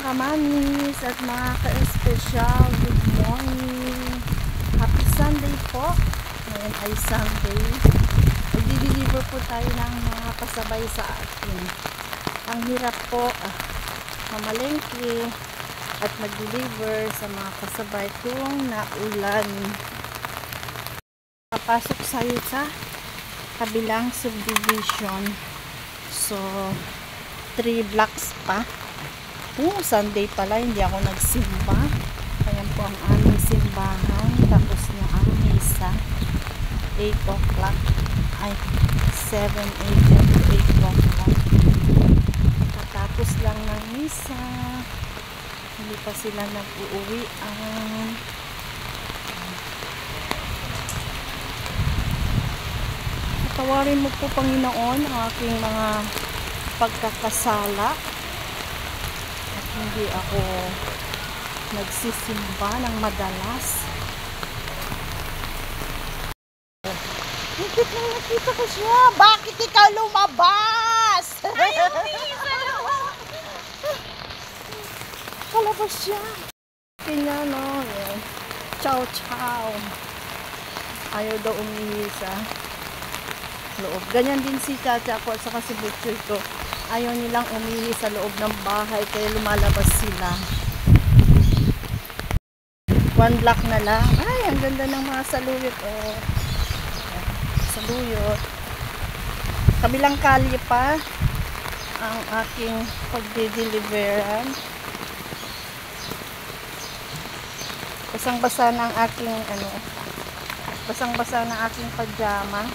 kamanis at mga ka-espesyal, good morning. Happy Sunday po. Ngayon ay Sunday. Mag-deliver po tayo ng mga pasabay sa atin. Ang hirap po mamalengke at mag-deliver sa mga pasabay kung naulan. Papasok tayo sa kabilang subdivision. So 3 blocks pa. Sunday pala, hindi ako nagsimba. Ayan po ang aming simbahan. Tapos na ang misa. 8 o'clock. Ay, 7 a.m. to 8 o'clock. Katapos lang ng misa. Hindi pa sila nag-uuwi. Patawarin mo po, Panginoon, ang aking mga pagkakasala. Hindi ako nagsisimba ng madalas. Nakita ko siya. Bakit ikaw lumabas? Ayaw kalabas siya. Kanya no. Chow chow. Ayaw daw umihi sa loob. Ganyan din si Chacha ko at saka si Butcher ko. Ayaw nilang umihi sa loob ng bahay kaya lumalabas sila. 1 block na lang. Ay, ang ganda ng mga saluyot. Saluyot. Kabilang kalye pa ang aking pagdideliveran. Basang-basa ng aking basang-basa ng aking pajama.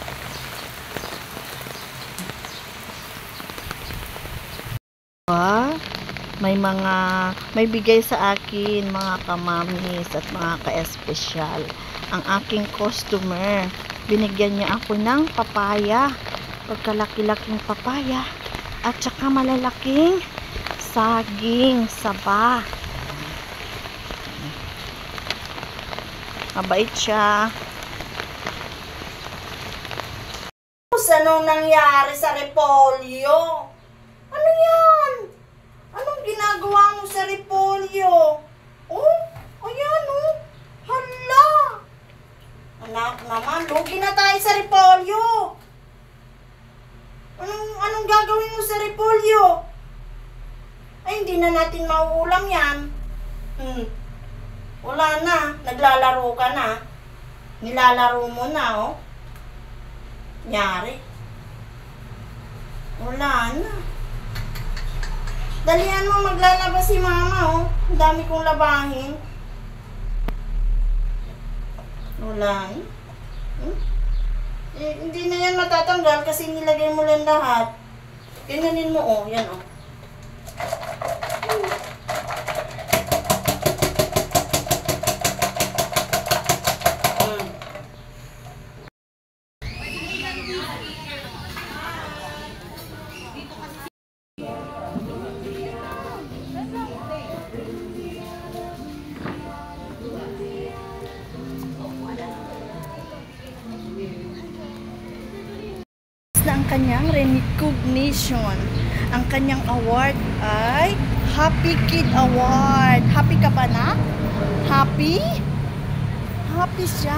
May bigay sa akin mga kamamis at mga ka-espesyal ang aking customer. Binigyan niya ako ng papaya, pagkalaki-laking papaya at saka malalaking saging saba. Mabait siya. Anong nangyari sa repolyo? Ano yan? Anong ginagawa mo sa repolyo? Oh, ayan oh. Hala. Anak naman, lugi na tayo sa repolyo. Anong gagawin mo sa repolyo? Ay, hindi na natin mauulam yan. Wala na. Naglalaro ka na. Nilalaro mo na, oh. Nyari. Wala na. Dalihan mo, maglalabas si mama, oh. Ang dami kong labahin. Wala na. Hindi na yan matatanggal kasi nilagay mo lang lahat. Ganyanin mo, oh. Yan, oh. Na ang kanyang recognition. Ang kanyang award ay Happy Kid Award. Happy ka ba na? Happy? Happy siya.